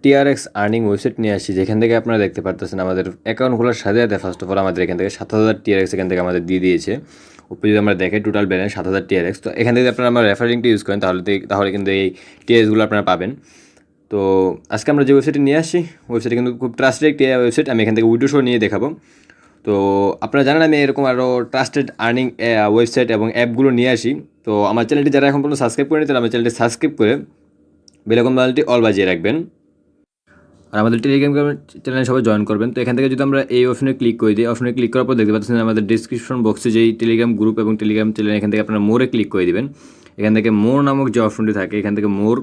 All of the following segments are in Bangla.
টিআরএক্স আর্নিং ওয়েবসাইট নিয়ে আসছি, যেখান থেকে আপনারা দেখতে পারতেছেন আমাদের অ্যাকাউন্ট খোলার সাথে সাথে ফার্স্ট অফ অল আমাদের এখান থেকে 7,000 টিআরএক্স এখান থেকে আমাদের দিয়ে দিয়েছে। উপরে যদি আমরা দেখে টোটাল ব্যালেন্স 7,000 টিআরএক্স। তো এখান থেকে আপনারা আমার রেফারিংটা ইউজ করেন তাহলে কিন্তু এই টিআরএক্সগুলো আপনারা পাবেন। তো আজকে আমরা যে ওয়েবসাইটে নিয়ে আসছি, ওয়েবসাইটে কিন্তু খুব ট্রাস্টেড একটি ওয়েবসাইট। আমি এখান থেকে উইডো শো নিয়ে দেখাবো। তো আপনারা জানেন আমি এরকম আরও ট্রাস্টেড আর্নিং ওয়েবসাইট এবং অ্যাপগুলো নিয়ে আসি। তো আমার চ্যানেলটি যারা এখন পর্যন্ত সাবস্ক্রাইব করেনি, তাহলে আমার চ্যানেলটি সাবস্ক্রাইব করে বেলাকম বালটি অল বাজিয়ে রাখবেন। আর আমাদের টেলিগ্রাম চ্যানেলে সবাই জয়েন করবেন। তো এখান থেকে যদি আমরা এই অপশনে ক্লিক করে দিই, অপশনে ক্লিক করার পর দেখতে পাচ্ছেন আমাদের ডিসক্রিপশন বক্সে যেই টেলিগ্রাম গ্রুপ এবং টেলিগ্রাম চ্যানেল, এখান থেকে আপনারা মোরে ক্লিক করে দিবেন। এখান থেকে মোর নামক যে অপশনটি থাকে, এখান থেকে মোর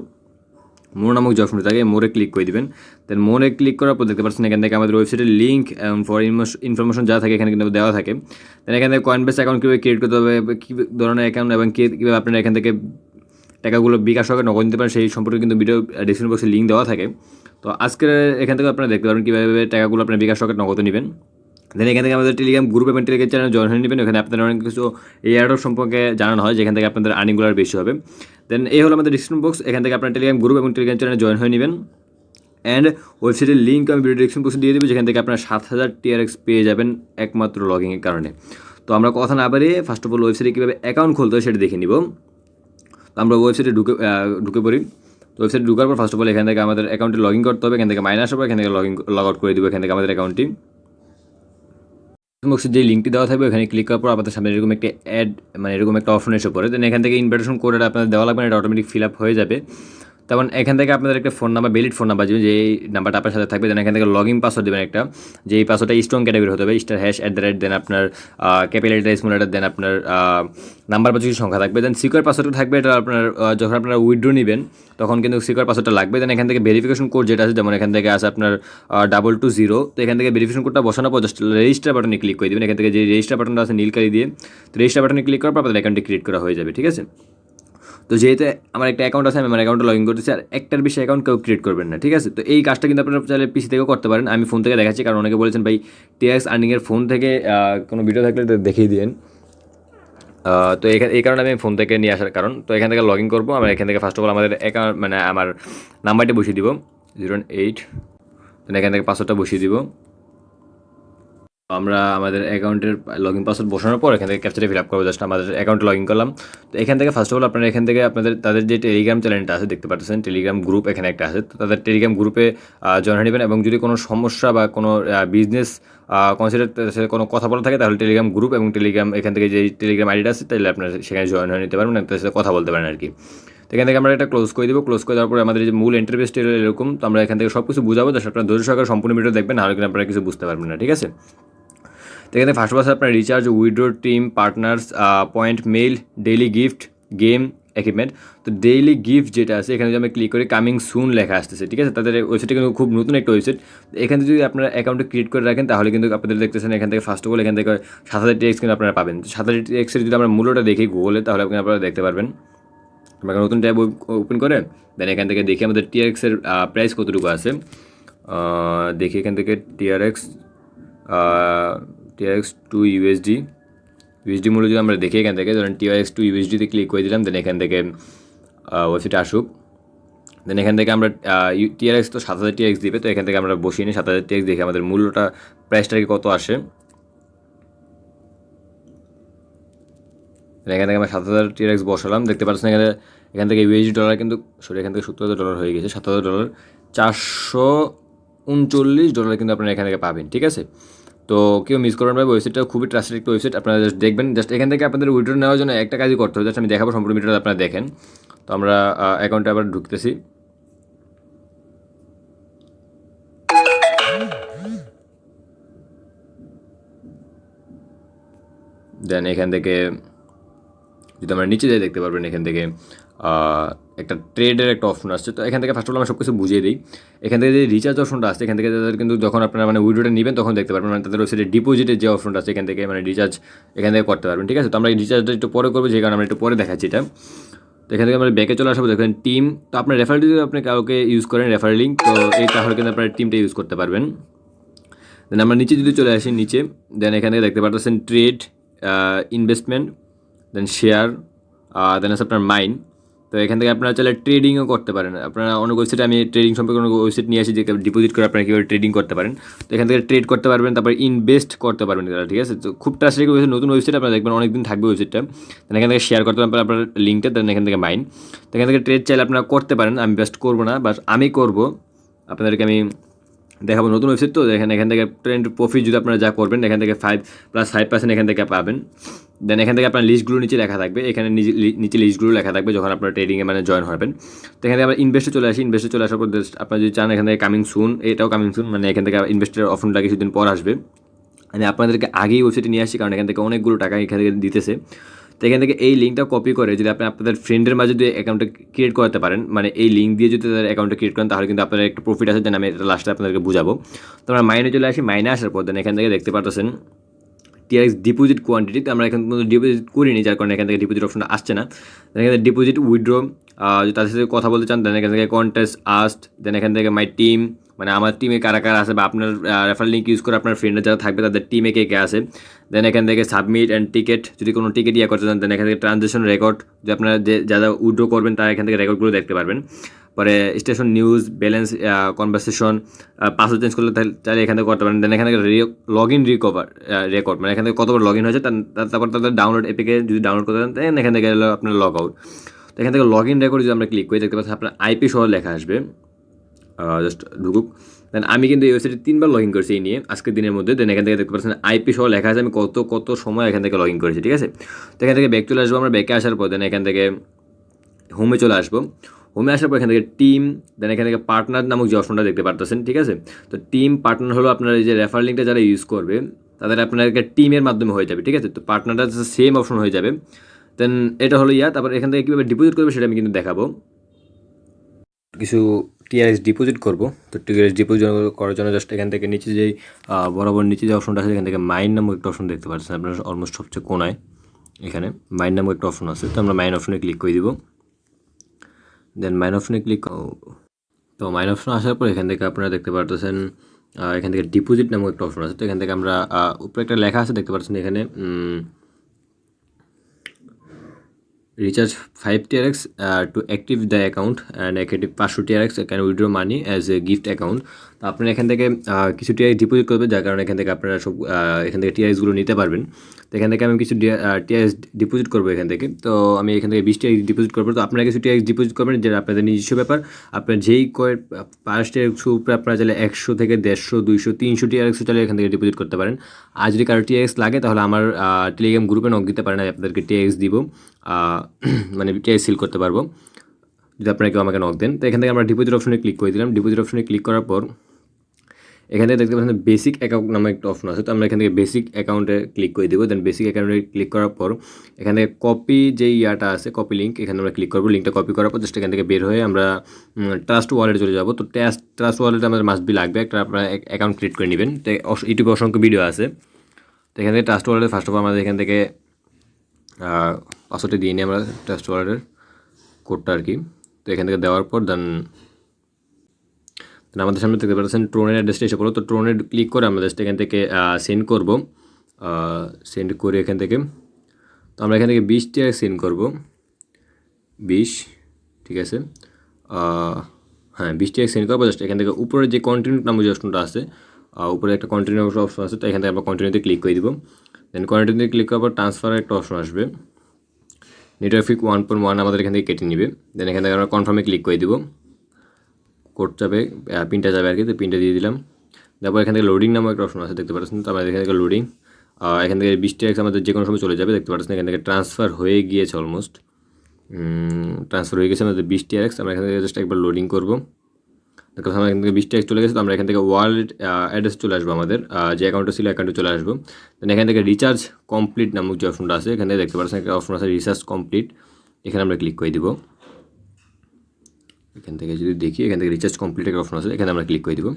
নামক যে অপশনটি থাকে মোরে ক্লিক করে দিবেন। দেন মোরে ক্লিক করার পর দেখতে পাচ্ছেন এখান থেকে আমাদের ওয়েবসাইটের লিঙ্ক এবং ফর ইনফরমেশন যা থাকে এখানে কিন্তু দেওয়া থাকে। দেন এখান থেকে কয়েনবেস অ্যাকাউন্ট কীভাবে ক্রিয়েট করতে হবে, কী ধরনের অ্যাকাউন্ট এবং কীভাবে আপনারা এখান থেকে টাকাগুলো বিকাশ সহকারে নগদ নিতে পারেন, সেই সম্পর্কে কিন্তু ভিডিও ডিসক্রিপশন বক্সে লিঙ্ক দেওয়া থাকে। তো আজকের এখান থেকে আপনারা দেখতে পারেন কীভাবে টাকাগুলো আপনার বিকাশ সহকারে নগদ নেবেন। দেন এখান থেকে আমাদের টেলিগ্রাম গ্রুপ এবং টেলিগ্রাম চ্যানেল জয়েন হয়ে নেবেন। এখানে আপনাদের অনেক কিছু এই এয়ারড্রপ সম্পর্কে জানানো হয়, যেখান থেকে আপনাদের আর্নিংগুলো আর বেশি হবে। দেন এই হলো আমাদের ডিসক্রিপশন বক্স। এখান থেকে আপনার টেলিগ্রাম গ্রুপ এবং টেলিগ্রাম চ্যানেলে জয়েন হয়ে নেবেন। অ্যান্ড ওয়েবসাইটের লিঙ্ক আমি ভিডিও ডিসক্রিপশন বক্সে দিয়ে দেবো, যেখান থেকে আপনার 7,000 টিআরএক্স পেয়ে যাবেন একমাত্র লগিংয়ের কারণে। তো আমরা কথা না বাড়িয়ে ফার্স্ট অফ অল ওয়েবসাইটে কীভাবে অ্যাকাউন্ট খুলতে হয় সেটা দেখে নিব। তো আমরা ওয়েবসাইটে ঢুকে পড়ি। তো ওয়েবসাইটে ঢুকার পর ফার্স্ট অফ অল এখান থেকে আমাদের অ্যাকাউন্টে লগ ইন করতে হবে। এখান থেকে মাইনাস আসার পর এখান থেকে লগ আউট করে দিব এখান থেকে আমাদের অ্যাকাউন্টটি। বক্সে যে লিঙ্কটি দেওয়া থাকবে এখানে ক্লিক করার পর আপনাদের সামনে এরকম একটা অ্যাড এরকম একটা অপশন এসে পড়ে। দেন এখান থেকে ইনভিটেশন কোডটা আপনাদের দেওয়া লাগবে না, এটা অটোমেটিক ফিল আপ হয়ে যাবে। তেমন এখান থেকে আপনাদের একটা phone number, valid phone number যে এই নাম্বারটা আপনার সাথে থাকবে। দেন এখান থেকে লগ ইন পাসওয়ার্ড দেবেন একটা, যে এই পাসওয়ার্ডটা স্ট্রং ক্যাটাগরি হতে হবে, *@, দেন আপনার ক্যাপিটাল লেটার, স্মল লেটার, দেন আপনার নাম্বার বা কিছু সংখ্যা থাকবে। দেন সিকিউর পাসওয়ার্ডটা থাকবে, এটা আপনার যখন আপনারা উইথড্র নেবেন তখন কিন্তু সিকিউর পাসওয়ার্ডটা লাগবে। দেন এখান থেকে ভেরিফিকেশন কোড যেটা আছে, যেমন এখান থেকে আছে আপনার 220। তো এখান থেকে ভেরিফিকেশন কোডটা বসানোর পর জাস্ট রেজিস্টার বাটনে ক্লিক করে দেবেন। এখান থেকে যে রেজিস্টার বাটনটা আছে নীল কালি দিয়ে, তো রেজিস্টার বাটনে ক্লিক করার পর আপনাদের অ্যাকাউন্টটি ক্রিয়েট করা হয়ে যাবে। ঠিক আছে। তো যেহেতু আমার একটা অ্যাকাউন্ট আছে, আমি আমার অ্যাকাউন্টে লগ ইন করতেছি, আর একটার বেশি অ্যাকাউন্ট কেউ ক্রিয়েট করবেন না। ঠিক আছে। তো এই কাজটা কিন্তু আপনারা চাইলে পিসি থেকেও করতে পারেন, আমি ফোন থেকে দেখাচ্ছি, কারণ অনেকে বলেছেন ভাই টিআরএক্স আর্নিংয়ের ফোন থেকে কোনো ভিডিও থাকলে দেখিয়ে দিন। তো এই কারণে আমি ফোন থেকে নিয়ে আসার কারণ। তো এখান থেকে লগ ইন করবো। আমরা এখান থেকে ফার্স্ট অফ অল আমাদের অ্যাকাউন্ট আমার নাম্বারটি বসিয়ে দিব 018। দেন এখান থেকে পাসওয়ার্ডটা বসিয়ে দিব। আমরা আমাদের অ্যাকাউন্টের লগ ইন পাসওয়ার্ড বসানোর পর এখান থেকে ক্যাপচারে ফিল আপ করবো। জাস্ট আমাদের অ্যাকাউন্টে লগ ইন করলাম। তো এখান থেকে ফার্স্ট অফ অল আপনারা এখান থেকে তাদের যে টেলিগ্রাম চ্যানেলটা আছে দেখতে পাচ্ছেন, টেলিগ্রাম গ্রুপ এখানে একটা আছে। তো তাদের টেলিগ্রাম গ্রুপে জয়েন হয়ে নেবেন, এবং যদি কোনো সমস্যা বা কোনো বিজনেস কনসিডার কোনো কথা বলা থাকে, তাহলে টেলিগ্রাম গ্রুপ এবং টেলিগ্রাম এখান থেকে যে টেলিগ্রাম আইডিটা আছে, তাহলে আপনারা সেখানে জয়েন হয়ে নিতে পারবেন, তাদের সাথে কথা বলতে পারেন আর কি। তো এখান থেকে আমরা এটা ক্লোজ করে দেবো। ক্লোজ করে দেওয়ার পরে আমাদের যে মূল ইন্টারফেসটি এরকম। তো আমরা এখান থেকে সব কিছু বুঝাবো, জাস্ট আপনারা ধৈর্য সহকারে সম্পূর্ণ ভিডিও দেখবেন, নাহলে কিন্তু আপনারা কিছু বুঝতে পারবেন না। ঠিক আছে। তো এখানে ফার্স্ট পাশে আপনার recharge, withdraw, team, partners, point, mail, daily gift, game, equipment. তো ডেইলি গিফট যেটা আছে, এখানে যদি আমি ক্লিক করি কামিং সুন লেখা আসতেছে। ঠিক আছে। তাদের ওয়েবসাইটটা কিন্তু খুব নতুন একটা ওয়েবসাইট। এখানে যদি আপনারা অ্যাকাউন্টে ক্রিয়েট করে রাখেন, তাহলে কিন্তু আপনাদের দেখতেছেন এখান থেকে ফার্স্ট অফ অল এখান থেকে 7,000 টিএক্স কিন্তু আপনারা পাবেন। 7,000 টিএক্সের যদি আমরা মূল্যটা দেখি গুগলে, তাহলে আপনারা দেখতে পারবেন। আমরা নতুন ট্যাব ওপেন করে দেন এখান থেকে দেখি আমাদের টিআরএক্সের প্রাইস কতটুকু আছে। দেখি এখান থেকে টিআরএক্স টু ইউএসডি মূল্য যদি আমরা দেখি, এখান থেকে ধরেন টিআরএক্স টু ইউএসডিতে ক্লিক করে দিলাম। দেন এখান থেকে ওয়েবসাইটে আসুক। দেন এখান থেকে আমরা টিআরএক্স তো 7,000 টিআরএক্স দিবে, তো এখান থেকে আমরা বসিয়ে নিই 7,000 টিআরএক্স দেখি আমাদের মূল্যটা প্রাইসটা কত আসে। এখান থেকে আমরা 7,000 টিআরএক্স বসালাম। দেখতে পাচ্ছেন এখান থেকে ইউএসডি ডলার কিন্তু এখান থেকে $70,000 হয়ে গেছে। $7,000 $439 কিন্তু আপনারা এখান থেকে পাবেন। ঠিক আছে। তো কেউ মিস করবেন ভাই, ওয়েবসাইটটা খুবই ট্রাস্টেড একটা ওয়েবসাইট। আপনারা জাস্ট দেখবেন, জাস্ট এখান থেকে আপনাদের উইড্রো নেওয়ার জন্য একটা কাজই করতে হবে, জাস্ট আমি দেখাবো সম্পূর্ণ ভিডিওটা আপনারা দেখেন। তো আমরা অ্যাকাউন্টে আবার ঢুকতেছি। দেন এখান থেকে যদি আমরা নিচে যাই দেখতে পারবেন এখান থেকে একটা ট্রেডের একটা অপশন আসছে। তো এখান থেকে ফার্স্ট অফ অল আমরা সব কিছু বুঝিয়ে দিই। এখান থেকে যে রিচার্জ অপশনটা আসছে, এখান থেকে তাদের কিন্তু যখন আপনারা উইড্রোটা নেবেন তখন দেখতে পারবেন, তাদের ওয়েবসাইটে ডিপোজিটের যে অপশনটা আছে এখান থেকে রিচার্জ এখান থেকে করতে পারবেন। ঠিক আছে। তো আমরা এই রিচার্জটা একটু পরে করবো, যে কারণে আমরা একটু পরে দেখাচ্ছি এটা। তো এখান থেকে আমরা ব্যাকে চলে আসবো। দেখেন টিম, তো আপনার রেফারেল যদি আপনি কাউকে ইউজ করেন রেফারেল লিঙ্ক, তো এই তাহলে কিন্তু আপনার টিমটা ইউজ করতে পারবেন। দেন আমরা নিচে যদি চলে আসি, নিচে দেন এখান থেকে দেখতে পাচ্ছেন ট্রেড, ইনভেস্টমেন্ট, দেন শেয়ার, দেন আছে আপনার মাইন। তো এখান থেকে আপনারা চাইলে ট্রেডিংও করতে পারেন। আপনারা অনেক ওয়েবসাইটে আমি ট্রেডিং সম্পর্কে অনেক ওয়েবসাইট নিয়ে আসি যে ডিপোজিট করে আপনারা কীভাবে ট্রেডিং করতে পারেন। তো এখান থেকে ট্রেড করতে পারবেন, তারপর ইনভেস্ট করতে পারবেন তারা, ঠিক আছে। তো খুব ট্রাস্টেড ওয়েবসাইট, নতুন ওয়েবসাইট, আপনারা দেখবেন অনেকদিন থাকবে ওয়েবসাইটটা। দেন এখান থেকে শেয়ার করতে পারেন আপনার লিঙ্কটা, দেন এখান থেকে মাইন। তো এখান থেকে ট্রেড চাইলে আপনারা করতে পারেন, আমি বেস্ট করবো না, বাট আমি করবো, আপনাদেরকে আমি দেখাবো। নতুন ওয়েবসাইট তো এখান থেকে ট্রেন্ড প্রফিট যদি আপনারা যা করবেন এখান থেকে 5+5% এখান থেকে পাবেন। দেন এখান থেকে আপনার লিস্টগুলো নিচে লেখা থাকবে, এখানে নিচে লিস্টগুলো লেখা থাকবে যখন আপনার ট্রেডিংয়ে মানে জয়েন হবেন। তো এখান থেকে আবার ইনভেস্টে চলে আসি। ইনভেস্টে চলে আসার পর আপনারা যদি চান এখান থেকে কামিং সুন, এটাও কামিং সুন, মানে এখান থেকে ইনভেস্টের অপশনটা কিছুদিন পর আসবে। আমি আপনাদেরকে আগেই ওয়েবসাইটে নিয়ে আসি, কারণ এখান থেকে অনেকগুলো টাকা এখান থেকে দিতেছে। তো এখান থেকে এই লিঙ্কটা কপি করে যদি আপনি আপনাদের ফ্রেন্ডের মাঝে যদি অ্যাকাউন্টটা ক্রিয়েট করতে পারেন, মানে এই লিঙ্ক দিয়ে যদি তাদের অ্যাকাউন্টটা ক্রিয়েট করেন, তাহলে কিন্তু আপনার একটা প্রফিট আছে। দেন আমি এটা লাস্টে আপনাদেরকে বুঝাবো। তো আমরা মাইনে চলে আসি। মাইনে আসার পর দেন এখান থেকে দেখতে পাচ্ছেন টিআরএক্স ডিপোজিট কোয়ান্টিটি। তো আমরা এখান থেকে ডিপোজিট করিনি, যার কারণে এখান থেকে ডিপোজিট অপশনটা আসছে না। দেন এখান থেকে ডিপোজিট উইথড্র, তাদের সাথে কথা বলতে চান, দেন এখান থেকে কন্টেস্ট আস্ট, দেন এখান থেকে মাই টিম, মানে আমার টিমে কারা কারা আছে, বা আপনার রেফারেল লিঙ্ক ইউজ করে আপনার ফ্রেন্ডরা যারা থাকবে তাদের টিমে কে কে আছে। দেন এখান থেকে সাবমিট অ্যান্ড টিকেট, যদি কোনো টিকিট করতে চান, দেন এখান থেকে ট্রানজ্যাকশন রেকর্ড, যে আপনারা যে যারা উইথড্র করবেন তারা এখান থেকে রেকর্ডগুলো দেখতে পারবেন। পরে station news, balance, conversation, password change করলে চাইলে এখান থেকে করতে পারেন। দেন এখানে লগ ইন রেকর্ড, মানে এখান থেকে কতবার লগ ইন হয়েছে, তারপর তাদের ডাউনলোড এপিকে যদি ডাউনলোড করতে দেন, দেন এখান থেকে আপনার লগ আউট। তো এখান থেকে লগ ইন রেকর্ড যদি আমরা ক্লিক করি দেখতে পাচ্ছি আপনার আইপি সহ লেখা আসবে, জাস্ট ঢুকুক। দেন আমি কিন্তু এই ওয়েবসাইটে 3বার লগ ইন করেছি এই নিয়ে আজকের দিনের মধ্যে। দেন এখান থেকে দেখতে পাচ্ছেন আইপি সহ লেখা আছে আমি কত সময় এখান থেকে লগ ইন করেছি, ঠিক আছে। তো এখান থেকে ব্যাক চলে আসবো। আমরা ব্যাকে আসার পর দেন এখান থেকে হোমে চলে আসবো। হোমে আসার পর এখান থেকে টিম, দেন এখান থেকে পার্টনার নামক যে অপশনটা দেখতে পারতেছেন, ঠিক আছে। তো টিম পার্টনার হলো আপনার এই যে রেফার লিঙ্কটা যারা ইউজ করবে তাদের আপনাদেরকে টিমের মাধ্যমে হয়ে যাবে, ঠিক আছে। তো পার্টনারটা সেম অপশন হয়ে যাবে। দেন এটা হলো তারপর এখান থেকে কীভাবে ডিপোজিট করবে সেটা আমি কিন্তু দেখাবো। কিছু টিআরএক্স ডিপোজিট করবো। তো টিআরএক্স ডিপোজিট করার জন্য জাস্ট এখান থেকে নিচে যেই বরাবর নিচে যে অপশনটা আছে এখান থেকে মাইন নামক একটা অপশন দেখতে পাচ্ছেন আপনার অলমোস্ট সবচেয়ে কোনায়, এখানে মাইন নামক একটা অপশন আছে। তো আমরা মাইন অপশনে ক্লিক করে দিব। দেন মাইন অপশনে ক্লিক, তো মাইন অপশন আসার পর এখান থেকে আপনারা দেখতে পারতেছেন এখান থেকে ডিপোজিট নামক একটা অপশন আছে। তো এখান থেকে আমরা উপরে একটা লেখা আছে দেখতে পাচ্ছেন এখানে recharge 5 TRX to active the account and active 500 TRX can withdraw money as a gift account. তো আপনারা এখান থেকে কিছু টিআরএক্স ডিপোজিট করবেন, যার কারণে এখান থেকে আপনারা সব এখান থেকে টিআরএক্সগুলো নিতে পারবেন। তো এখান থেকে আমি কিছু টিআরএক্স ডিপোজিট করবো এখান থেকে। তো আমি এখান থেকে 20 TRX ডিপোজিট করবো। তো আপনারা কিছু টিআরএক্স ডিপোজিট করবেন, যেটা আপনাদের নিজস্ব ব্যাপার। আপনার যেই কয়ের 5 TRX উপরে আপনারা চাইলে 100 থেকে 150, 200, 300 TRX চাইলে এখান থেকে ডিপোজিট করতে পারেন। আর যদি কারো টিআরএক্স লাগে তাহলে আমার টেলিগ্রাম গ্রুপে নক দিতে পারেন, আপনাদেরকে টিআরএক্স দিব, মানে টিআরএক্স সিল করতে পারবো যদি আপনারা কেউ আমাকে নক দেন। তো এখান থেকে আমরা ডিপোজিট অপশনে ক্লিক করে দিলাম। ডিপোজিট অপশনে ক্লিক করার পর এখান থেকে দেখতে পাচ্ছেন বেসিক অ্যাকাউন্ট নামে একটা অপশন আছে। তো আমরা এখান থেকে বেসিক অ্যাকাউন্টে ক্লিক করে দেবো। দেন বেসিক অ্যাকাউন্টে ক্লিক করার পর এখান থেকে কপি যে আছে কপি লিঙ্ক, এখানে আমরা ক্লিক করবো। লিঙ্কটা কপি করার পর জাস্ট এখান থেকে বের হয়ে আমরা ট্রাস্ট ওয়ালেটে চলে যাবো। তো ট্রাস্ট ওয়ালেটে আমাদের মাস্ট বি লাগবে, একটা আপনারা অ্যাকাউন্ট ক্রিয়েট করে নেবেন। তো ইউটিউবে অসংখ্য ভিডিও আছে। তো এখান থেকে ট্রাস্ট ওয়ালেটে ফার্স্ট অফ অল আমাদের এখান থেকে পাসওয়ার্ডটা দিয়ে নিই আমরা ট্রাস্ট ওয়ালেটের কোডটা আর কি। তো এখান থেকে দেওয়ার পর দেন আমাদের সামনে দেখতে পাচ্ছেন ট্রোনের অ্যাড্রেসটা এসে পড়ো। তো ট্রোনে ক্লিক করে আমরা জাস্ট এখান থেকে সেন্ড করবো। সেন্ড করে এখান থেকে তো আমরা এখান থেকে 20 TRX সেন্ড করবো। 20, ঠিক আছে। হ্যাঁ 20 TRX সেন্ড করবো। জাস্ট এখান থেকে উপরে যে কন্টিনিউ নামক যে অপশনটা আছে, উপরে একটা কন্টিনিউ অপশন আছে। তো এখান থেকে আমরা কন্টিনিউতে ক্লিক করে দিব। দেন কন্টিনিউতে ক্লিক করার পর ট্রান্সফার একটা অপশন আসবে। নেটওয়ার্ক 1.1 আমাদের এখান থেকে কেটে নেবে। দেন এখান থেকে আমরা কনফার্মে ক্লিক করে দিব। কোড যাবে, পিনটা যাবে আর কি। তো পিনটা দিয়ে দিলাম। তারপর এখান থেকে লোডিং নামক একটা অপশন আছে দেখতে পাচ্ছেন। তো আমাদের এখান থেকে লোডিং, এখান থেকে 20 TRX আমাদের যে কোনো সময় চলে যাবে দেখতে পাচ্ছেন। এখান থেকে ট্রান্সফার হয়ে গিয়েছে, অলমোস্ট ট্রান্সফার হয়ে গেছে আমাদের 20 TRX। আমরা এখান থেকে জাস্ট একবার লোডিং করবো। দেখো আমার এখান থেকে 20 TRX চলে গেছে। তো আমরা এখান থেকে ওয়ালেট অ্যাড্রেস চলে আসবো, আমাদের যে অ্যাকাউন্টটা ছিল অ্যাকাউন্টে চলে আসবো। দেন এখান থেকে রিচার্জ কমপ্লিট নামক যে অপশনটা আছে এখান থেকে দেখতে পাচ্ছেন একটা অপশন আছে রিচার্জ কমপ্লিট, এখানে আমরা ক্লিক করে দিব। এখান থেকে যদি দেখি এখান থেকে রিচার্জ কমপ্লিট একটা অপশন আছে, এখানে আমরা ক্লিক করে দিব।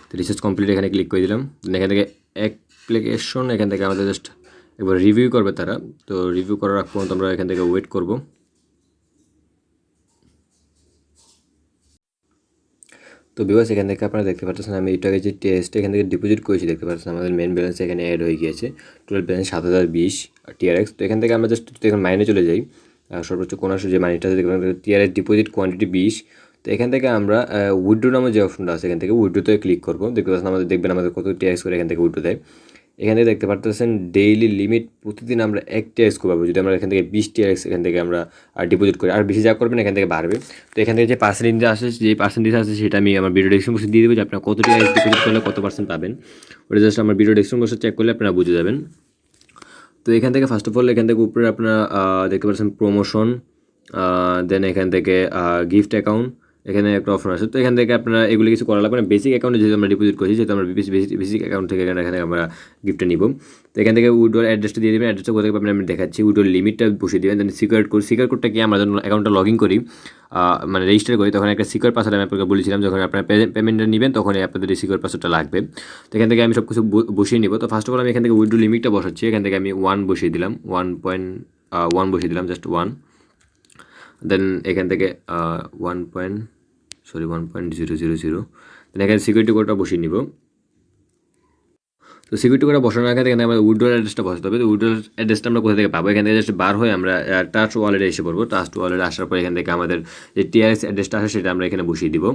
তো রিচার্জ কমপ্লিট এখানে ক্লিক করে দিলাম। এখান থেকে অ্যাপ্লিকেশন, এখান থেকে আমাদের জাস্ট একবার রিভিউ করবে তারা। তো রিভিউ করার আগ পর্যন্ত আমরা এখান থেকে ওয়েট করব। তো ভিউয়ার্স এখান থেকে আপনারা দেখতে পাচ্ছেন আমি এটাকে যে টেস্ট এখান থেকে ডিপোজিট করেছি দেখতে পাচ্ছেন আমাদের মেন ব্যালেন্স এখানে অ্যাড হয়ে গিয়েছে। Total balance 7020 TRX। তো এখান থেকে আমরা জাস্ট এখন মাইনে চলে যাই। সর্বোচ্চ কোন আসে যে মানিটা আছে দেখবেন টিআরএস ডিপোজিট কোয়ান্টিটি 20। তো এখান থেকে আমরা উইথড্র নামের যে অপশনটা আছে এখান থেকে উইথড্রোতে ক্লিক করবো। দেখতে পাচ্ছেন আমাদের দেখবেন আমাদের কত টিআরএস করে এখান থেকে উইথড্রো দেয়। এখান থেকে দেখতে পারতেছেন ডেইলি লিমিট প্রতিদিন আমরা 1 টিআরএস পাবো যদি আমরা এখান থেকে 20 টিআরএস এখান থেকে আমরা ডিপোজিট করি। আর বেশি যা করবেন এখান থেকে বাড়বে। তো এখান থেকে যে পার্সেন্টেজ আসে যে পার্সেন্টেজ আছে সেটা আমি আমার ভিডিও ডেসক্রিপশন বক্সে দিয়ে দেবো যে আপনারা কত টিআরএস ডিপোজিট করলে কত পার্সেন্ট পাবেন। ওটা জাস্ট আমার ভিডিও ডেসক্রিপশন বক্সে চেক করলে আপনারা বুঝে যাবেন। তো এখান থেকে ফার্স্ট অফ অল এখান থেকে উপরে আপনারা দেখতে পাচ্ছেন প্রমোশন, দেন এখান থেকে গিফট অ্যাকাউন্ট, এখানে একটা অপশন আছে। তো এখান থেকে আপনারা এগুলো কিছু করা লাগবে না, বেসিক অ্যাকাউন্টে যেহেতু আমরা ডিপোজিট করছি যেহেতু আমরা বেসিক অ্যাকাউন্ট থেকে এখানে আমরা গিফটটা নিব। তো এখান থেকে উইড্রোর অ্যাড্রেসটা দিয়ে দেবেন, অ্যাড্রেসটা কোথায় পাবেন আমি দেখাচ্ছি। উইড্রোর লিমিটটা বসিয়ে দেবেন, দেন সিকিউর কোডটা কি আমরা যখন অ্যাকাউন্টটা লগ ইন করি মানে রেজিস্টার করি তখন একটা সিকিউর পাসওয়ার্ড আমি আপনাকে বলেছিলাম যখন আপনারা পেমেন্টটা নেবেন তখনই আপনাদের এই সিকিউর পাসওয়ার্ডটা লাগবে। তো এখান থেকে আমি সব কিছু বসিয়ে নিব। তো ফার্স্ট অফ অল আমি এখান থেকে উইড্রো লিমিটটা বসাচ্ছি। এখান থেকে আমি 1 বসিয়ে দিলাম, 1.1 বসিয়ে দিলাম, জাস্ট 1। দেন এখান থেকে 1.000। দেন এখানে সিকিউরিটি কোডটা বসিয়ে নিব। তো সিকিউরিটি কোডটা বসানোর আগে এখানে আমাদের উইড্রোর অ্যাড্রেসটা বসাতে হবে। তো উইড্রোর অ্যাড্রেসটা আমরা কোথা থেকে পাবো, এখান থেকে জাস্ট বার হয়ে আমরা ট্রাস্ট ওয়ালেটে এসে পড়বো। ট্রাস্ট ওয়ালেটে আসার পর এখান থেকে আমাদের যে টিআরএস অ্যাড্রেসটা আসে সেটা আমরা এখানে বসিয়ে দিব।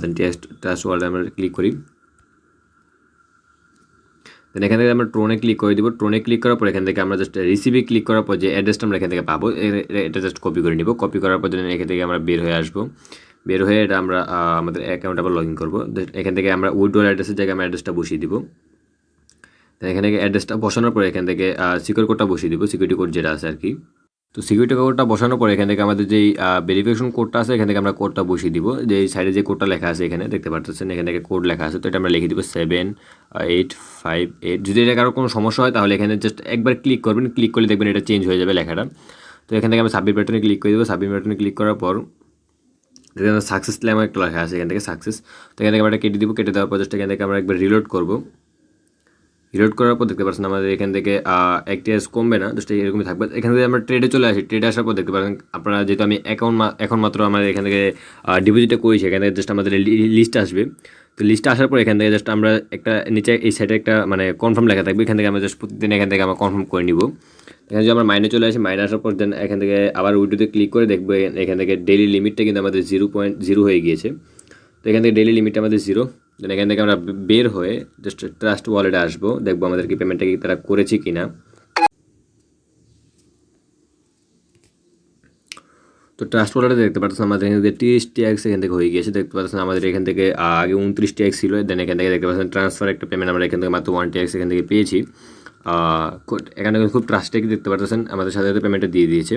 দেন ট্রাস্ট ওয়ালেটে আমরা ক্লিক করি। দেন এখান থেকে আমরা ট্রোনে ক্লিক করে দিব। ট্রোনে ক্লিক করার পর এখান থেকে আমরা জাস্ট রিসিভে ক্লিক করার পর যে অ্যাড্রেসটা আমরা এখান থেকে পাবো এটা জাস্ট কপি করে নিব। কপি করার পর দেন এখান থেকে আমরা বের হয়ে আসবো। বের হয়ে এটা আমরা আমাদের অ্যাকাউন্ট আবার লগ ইন করবো। এখান থেকে আমরা উইড্রোর অ্যাড্রেসের জায়গায় আমরা অ্যাড্রেসটা বসিয়ে দিব। দেন এখান থেকে অ্যাড্রেসটা বসানোর পর এখান থেকে সিকিউর কোডটা বসিয়ে দিব, সিকিউরিটি কোড যেটা আছে আর কি। তো সিকিউরিটি কোডটা বসানোর পরে এখান থেকে আমাদের যেই ভেরিফিকেশন কোডটা আছে এখান থেকে আমরা কোডটা বসিয়ে দিব। যে সাইডে যে কোডটা লেখা আছে এখানে দেখতে পাচ্ছেন এখান থেকে কোড লেখা আছে। তো এটা আমরা লিখে দিব 7858। যদি এটা কারো কোনো সমস্যা হয় তাহলে এখানে জাস্ট একবার ক্লিক করবেন, ক্লিক করলে দেখবেন এটা চেঞ্জ হয়ে যাবে লেখাটা। তো এখান থেকে আমি সাবমিট বাটনে ক্লিক করে দেবো। সাবমিট বাটনে ক্লিক করার পর এখানে সাকসেস আমার একটা লেখা আছে এখান থেকে সাকসেস। তো এখান থেকে আমরা কেটে দিব। কেটে দেওয়ার পর জাস্ট এখান থেকে আমরা একবার রিলোড করবো। রিলোড করার পর দেখতে পাচ্ছেন আমাদের এখান থেকে টিআরএস কমবে না, জাস্ট এরকমই থাকবে। এখান থেকে আমরা ট্রেডে চলে আসি। ট্রেডে আসার পর দেখতে পাচ্ছেন আপনারা যেহেতু আমি এখন মাত্র আমাদের এখান থেকে ডিপোজিটটা করেছি এখান থেকে জাস্ট আমাদের লিস্ট আসবে। তো লিস্টে আসার পর এখান থেকে জাস্ট আমরা একটা নিচে এই সাইডে একটা মানে কনফার্ম লেখা থাকবে, এখান থেকে আমরা জাস্ট প্রতিদিন এখান থেকে আমরা কনফার্ম করে নিব। এখানে যদি আমরা মাইনে চলে আসি, মাইনে আসার পর দেন এখান থেকে আবার উইড্রোতে ক্লিক করে দেখবো এখান থেকে ডেইলি লিমিটটা কিন্তু আমাদের 0.0 হয়ে গিয়েছে। তো এখান থেকে ডেইলি লিমিটটা আমাদের 0। দেন এখান থেকে আমরা বের হয়ে জাস্ট ট্রাস্ট ওয়ালেটে আসবো, দেখবো আমাদের কি পেমেন্টটা কি তারা করেছে কি না। তো ট্রাস্ট ওয়ালেটে দেখতে পাচ্ছেন আমাদের এখান থেকে 30 টিএক্স এখান থেকে হয়ে গিয়েছে। দেখতে পাচ্ছেন আমাদের এখান থেকে আগে 29 টিএক্স ছিল। দেন এখান থেকে দেখতে পাচ্ছেন ট্রান্সফার একটা পেমেন্ট আমরা এখান থেকে মাত্র 1 টিএক্স এখান থেকে পেয়েছি। এখানে খুব ট্রাস্টেড দেখতে পাচ্ছেন আমাদের সাথে সাথে পেমেন্টটা দিয়ে দিয়েছে।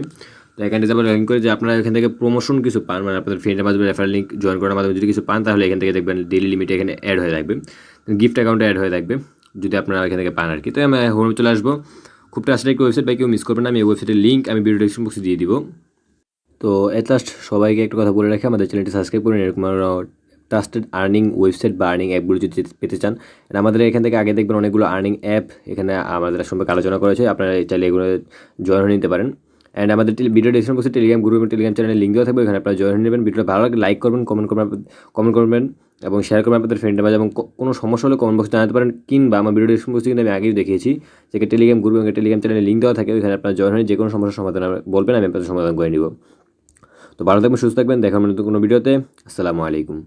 তো এখানে যদি আমরা লিঙ্ক করে যে আপনারা এখান থেকে প্রমোশন কিছু পান, মানে আপনাদের ফ্রেন্ডের মাধ্যমে রেফারেল লিঙ্ক জয়েন করার মাধ্যমে যদি কিছু পান তাহলে এখান থেকে দেখবেন ডেইলি লিমিট এখানে অ্যাড হয়ে থাকবে, গিফট অ্যাকাউন্টে অ্যাড হয়ে থাকবে যদি আপনারা এখান থেকে পান আর কি। তো আমি হোমে চলে আসবো। খুব ট্রাস্টেড একটা ওয়েবসাইট, বাই কেউ মিস করবেন না। আমি এই ওয়েবসাইটের লিঙ্ক আমি ভিডিও ডেসক্রিপশন বক্সে দিয়ে দিব। তো এট লাস্ট সবাইকে একটা কথা বলে রাখি, আমাদের চ্যানেলটি সাবস্ক্রাইব করুন। এরকম ট্রাস্টেড আর্নিং ওয়েবসাইট বা আর্নিং অ্যাপগুলো যদি পেতে চান, আমাদের এখান থেকে আগে দেখবেন অনেকগুলো আর্নিং অ্যাপ এখানে আমাদের সম্পর্কে আলোচনা করেছে, আপনারা চাইলে এগুলো জয়েন হয়ে নিতে পারেন। অ্যান্ড আমাদের ভিডিও ডেসক্রিপশন বক্সে টেলিগ্রাম গ্রুপ এবং টেলিগ্রাম চ্যানেলে লিঙ্ক দেওয়া থাকবে, এখানে আপনারা জয়েন হয়ে নেবেন। ভিডিওটা ভালো লাগে লাইক করবেন, কমেন্ট করবেন এবং শেয়ার করবেন আপনাদের ফ্রেন্ডের মাঝে। এবং কোনো সমস্যা হলে কমেন্ট বক্সে জানাতে পারেন, কিংবা আমার ভিডিও ডেসক্রিপশন বক্সে কিন্তু আমি আগেই দেখিয়েছি যে টেলিগ্রাম গ্রুপ এবং টেলিগ্রাম চ্যানেলে লিঙ্ক দেওয়া থাকে, এখানে আপনারা জয়েন হয়ে যে কোনো সমস্যার সমাধান বলবেন, আমি আপনাদের সমাধান করে নিব। তো ভালো থাকবেন, সুস্থ থাকবেন, দেখা হবে নতুন কোনো ভিডিওতে। আসসালামু আলাইকুম।